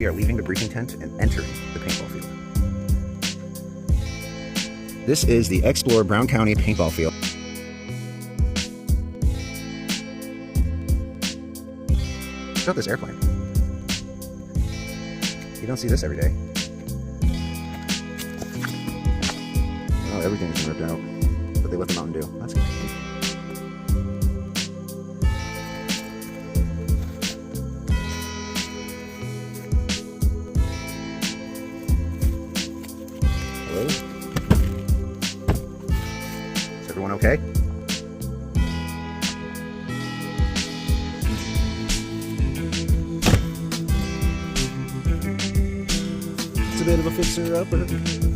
We are leaving the briefing tent and entering the paintball field. This is the Explore Brown County paintball field. Check out this airplane. You don't see this every day. Oh, everything's been ripped out, but they left the Mountain Dew. That's good. Hello? Is everyone okay? It's a bit of a fixer-upper.